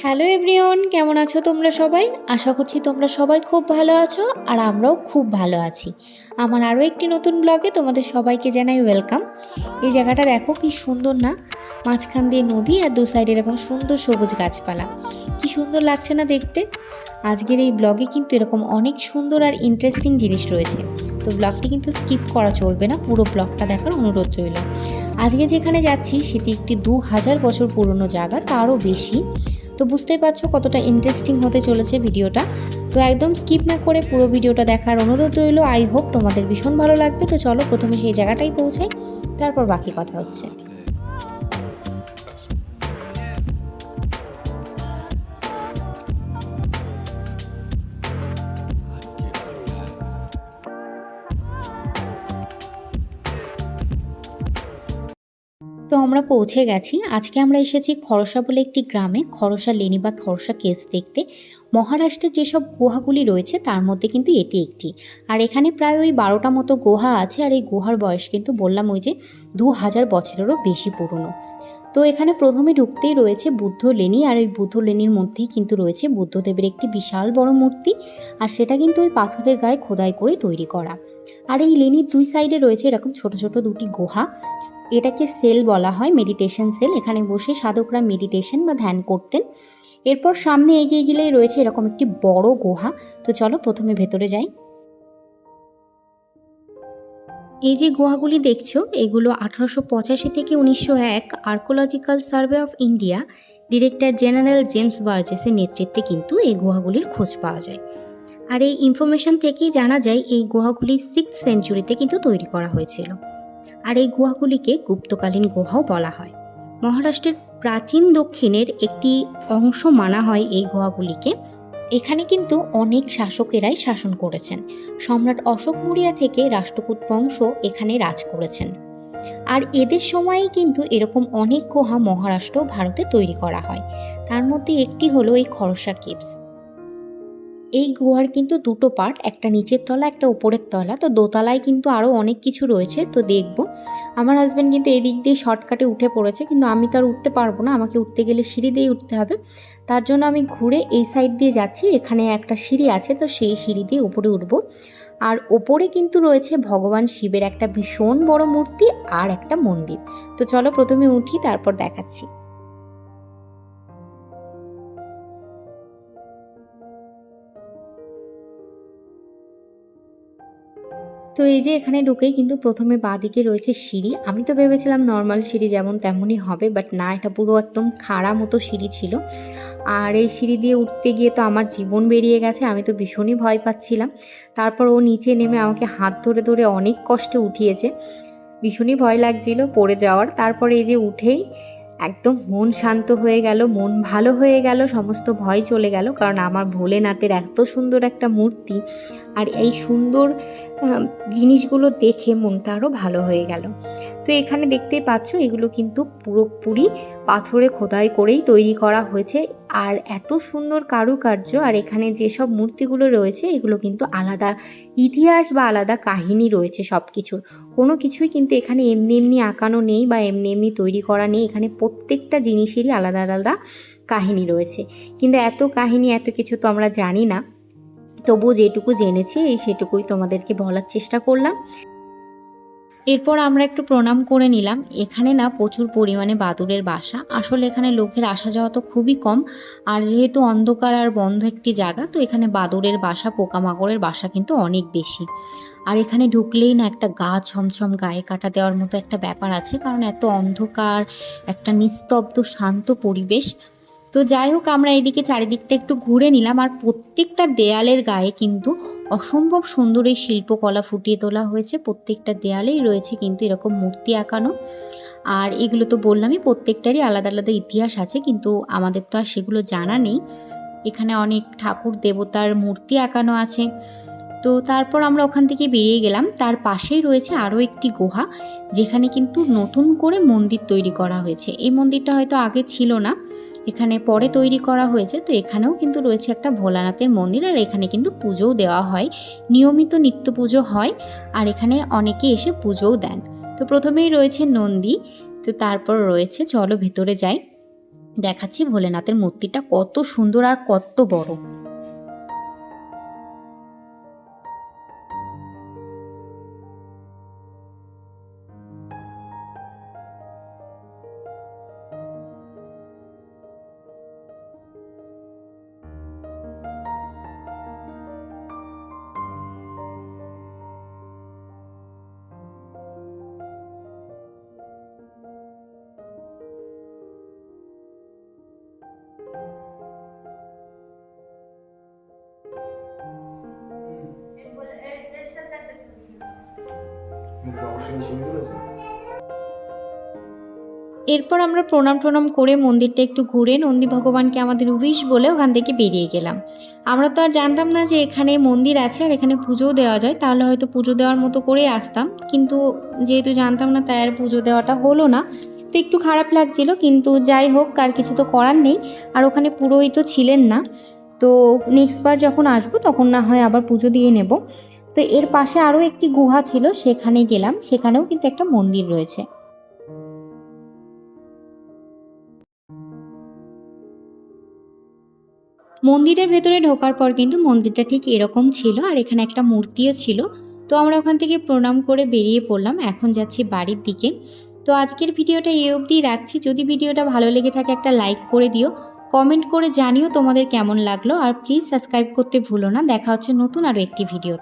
Hello everyone, কেমন আছো তোমরা সবাই? আশা করছি তোমরা সবাই খুব ভালো আছো আর আমরাও খুব ভালো আছি। আমার আরও একটি নতুন ব্লগে তোমাদের সবাইকে জানাই ওয়েলকাম। এই জায়গাটা দেখো কি সুন্দর না, মাঝখান দিয়ে নদী আর দু সাইডে এরকম সুন্দর সবুজ গাছপালা, কি সুন্দর লাগছে না দেখতে। আজকের এই ব্লগে কিন্তু এরকম অনেক সুন্দর আর ইন্টারেস্টিং জিনিস রয়েছে, তো ব্লগটি কিন্তু স্কিপ করা চলবে না, পুরো ব্লগটা দেখার অনুরোধ রইল। আজকে যেখানে যাচ্ছি সেটি একটি 2000 বছর পুরনো জায়গা, তারও বেশি। তো বুঝতেই পারছো কতটা ইন্টারেস্টিং হতে চলেছে ভিডিওটা। তো একদম স্কিপ না করে পুরো ভিডিওটা দেখার অনুরোধ রইল। আই হোপ তোমাদের ভীষণ ভালো লাগবে। তো চলো প্রথমে সেই জায়গাটাই পৌঁছাই, তারপর বাকি কথা হচ্ছে। তো আমরা পৌঁছে গেছি। আজকে আমরা এসেছি খরসা বলে একটি গ্রামে, খরসা লেনি বা খরসা কেভস দেখতে। মহারাষ্ট্রের যেসব গুহাগুলি রয়েছে তার মধ্যে কিন্তু এটি একটি। আর এখানে প্রায় ওই 12টা মতো গুহা আছে, আর এই গুহার বয়স কিন্তু বললাম ওই যে 2000 বছরেরও বেশি পুরনো। তো এখানে প্রথমে ঢুকতেই রয়েছে বুদ্ধ লেনি, আর ওই বুদ্ধ লেনির মধ্যেই কিন্তু রয়েছে বুদ্ধদেবের একটি বিশাল বড় মূর্তি, আর সেটা কিন্তু ওই পাথরের গায়ে খোদাই করে তৈরি করা। আর এই লেনির দুই সাইডে রয়েছে এরকম ছোট ছোট দুটি গুহা। এটাকে সেল বলা হয়, মেডিটেশন সেল। এখানে বসে সাধকরা মেডিটেশন বা ধ্যান করতেন। এরপর সামনে এগিয়ে গেলেই রয়েছে এরকম একটি বড় গুহা। তো চলো প্রথমে ভেতরে যাই। এই যে গুহাগুলি দেখছো, এগুলো 1885 থেকে 1901 archaeological survey of India director general James বার্জেসের নেতৃত্বে কিন্তু এই গুহাগুলির খোঁজ পাওয়া যায়। আর এই ইনফরমেশন থেকেই জানা যায় এই গুহাগুলি 6th সেঞ্চুরিতে কিন্তু তৈরি করা হয়েছিল। আর এই গুহাগুলিকে গুপ্তকালীন গুহাও বলা হয়। মহারাষ্ট্রের প্রাচীন দক্ষিণের একটি অংশ মানা হয় এই গুহাগুলিকে। এখানে কিন্তু অনেক শাসকেরাই শাসন করেছেন। সম্রাট অশোক মৌর্য থেকে রাষ্ট্রকূট বংশ এখানে রাজ করেছেন। আর এদের সময়েই কিন্তু এরকম অনেক গুহা মহারাষ্ট্র ভারতে তৈরি করা হয়। তার মধ্যে একটি হলো এই খরসা কেভস। এই গুহার কিন্তু দুটো পার্ট, একটা নিচের তলা একটা উপরের তলা। তো দোতলায় কিন্তু আরও অনেক কিছু রয়েছে, তো দেখবো। আমার হাজব্যান্ড কিন্তু এই দিক দিয়ে শর্টকাটে উঠে পড়েছে, কিন্তু আমি তো আর উঠতে পারবো না, আমাকে উঠতে গেলে সিঁড়ি দিয়ে উঠতে হবে। তার জন্য আমি ঘুরে এই সাইড দিয়ে যাচ্ছি। এখানে একটা সিঁড়ি আছে, তো সেই সিঁড়ি দিয়ে উপরে উঠবো। আর ওপরে কিন্তু রয়েছে ভগবান শিবের একটা ভীষণ বড় মূর্তি আর একটা মন্দির। তো চলো প্রথমে উঠি, তারপর দেখাচ্ছি। তো এই যে এখানে ঢুকেই কিন্তু প্রথমে বাঁদিকে রয়েছে সিঁড়ি। আমি তো ভেবেছিলাম নর্মাল সিঁড়ি যেমন তেমনই হবে, বাট না, এটা পুরো একদম খাড়া মতো সিঁড়ি ছিল। আর এই সিঁড়ি দিয়ে উঠতে গিয়ে তো আমার জীবন বেরিয়ে গেছে, আমি তো ভীষণই ভয় পাচ্ছিলাম। তারপর ও নিচে নেমে আমাকে হাত ধরে ধরে অনেক কষ্টে উঠিয়েছে। ভীষণই ভয় লাগছিল পড়ে যাওয়ার। তারপরে এই যে উঠেই একদম মন শান্ত হয়ে গেল, মন ভালো হয়ে গেল, সমস্ত ভয় চলে গেল। কারণ আমার ভোলেনাথের এত সুন্দর একটা মূর্তি আর এই সুন্দর জিনিসগুলো দেখে মনটা আরও ভালো হয়ে গেল। তো এখানে দেখতেই পাচ্ছ এগুলো কিন্তু পুরোপুরি পাথরে খোদাই করেই তৈরি করা হয়েছে, আর এত সুন্দর কারুকার্য। আর এখানে যেসব মূর্তিগুলো রয়েছে এগুলো কিন্তু আলাদা ইতিহাস বা আলাদা কাহিনী রয়েছে সব কিছুর। কোনো কিছুই কিন্তু এখানে এমনি এমনি আঁকানো নেই বা এমনি এমনি তৈরি করা নেই। এখানে প্রত্যেকটা জিনিসেরই আলাদা আলাদা কাহিনী রয়েছে। কিন্তু এত কাহিনী এত কিছু তো আমরা জানি না, তবুও যেটুকু জেনেছি সেটুকুই তোমাদেরকে বলার চেষ্টা করলাম। এরপর আমরা একটু প্রণাম করে নিলাম। এখানে না প্রচুর পরিমাণে বাদুড়ের বাসা। আসলে এখানে লোকের আসা যাওয়া তো খুবই কম, আর যেহেতু অন্ধকার আর বন্ধ একটি জায়গা, তো এখানে বাদুড়ের বাসা, পোকামাকড়ের বাসা কিন্তু অনেক বেশি। আর এখানে ঢুকলেই না একটা গা ছমছম গায়ে কাটা দেওয়ার মতো একটা ব্যাপার আছে, কারণ এত অন্ধকার, একটা নিস্তব্ধ শান্ত পরিবেশ। তো যাই হোক, আমরা এইদিকে চারিদিকটা একটু ঘুরে নিলাম। আর প্রত্যেকটা দেয়ালের গায়ে কিন্তু অসম্ভব সুন্দর এই শিল্পকলা ফুটিয়ে তোলা হয়েছে। প্রত্যেকটা দেয়ালেই রয়েছে কিন্তু এরকম মূর্তি আঁকানো। আর এগুলো তো বললামই, প্রত্যেকটারই আলাদা আলাদা ইতিহাস আছে, কিন্তু আমাদের তো আর সেগুলো জানা নেই। এখানে অনেক ঠাকুর দেবতার মূর্তি আঁকানো আছে। তো তারপর আমরা ওখান থেকে বেরিয়ে গেলাম। তার পাশেই রয়েছে আরও একটি গুহা, যেখানে কিন্তু নতুন করে মন্দির তৈরি করা হয়েছে। এই মন্দিরটা হয়তো আগে ছিল না, এখানে পরে তৈরি করা হয়েছে। তো এখানেও কিন্তু রয়েছে একটা ভোলানাথের মন্দির, আর এখানে কিন্তু পুজোও দেওয়া হয়, নিয়মিত নিত্য পুজো হয়। আর এখানে অনেকে এসে পুজোও দেন। তো প্রথমেই রয়েছে নন্দী, তো তারপর রয়েছে, চলো ভেতরে যাই। দেখাচ্ছি ভোলেনাথের মূর্তিটা কত সুন্দর আর কত বড়। এরপর আমরা প্রণাম করে মন্দিরটা একটু ঘুরে নন্দী ভগবানকে আমাদের উইশ বলে ওখান থেকে বেরিয়ে গেলাম। আমরা তো আর জানতাম না যে এখানে মন্দির আছে আর এখানে পুজোও দেওয়া যায়, তাহলে হয়তো পুজো দেওয়ার মতো করেই আসতাম, কিন্তু যেহেতু জানতাম না তাই আর পুজো দেওয়াটা হলো না। তো একটু খারাপ লাগছিল, কিন্তু যাই হোক, আর কিছু তো করার নেই। আর ওখানে পুরোহিতও ছিলেন না, তো নেক্সট বার যখন আসবো তখন না হয় আবার পুজো দিয়ে নেব। তো এর পাশে আরও একটি গুহা ছিল, সেখানে গেলাম, সেখানেও কিন্তু একটা মন্দির রয়েছে। মন্দিরের ভেতরে ঢোকার পর কিন্তু মন্দিরটা ঠিক এরকম ছিল, আর এখানে একটা মূর্তিও ছিল। তো আমরা ওখান থেকে প্রণাম করে বেরিয়ে পড়লাম, এখন যাচ্ছি বাড়ির দিকে। তো আজকের ভিডিওটা এই অবধি রাখছি। যদি ভিডিওটা ভালো লেগে থাকে একটা লাইক করে দিও, কমেন্ট করে জানিও তোমাদের কেমন লাগলো, আর প্লিজ সাবস্ক্রাইব করতে ভুলো না। দেখা হচ্ছে নতুন আরও একটি ভিডিও।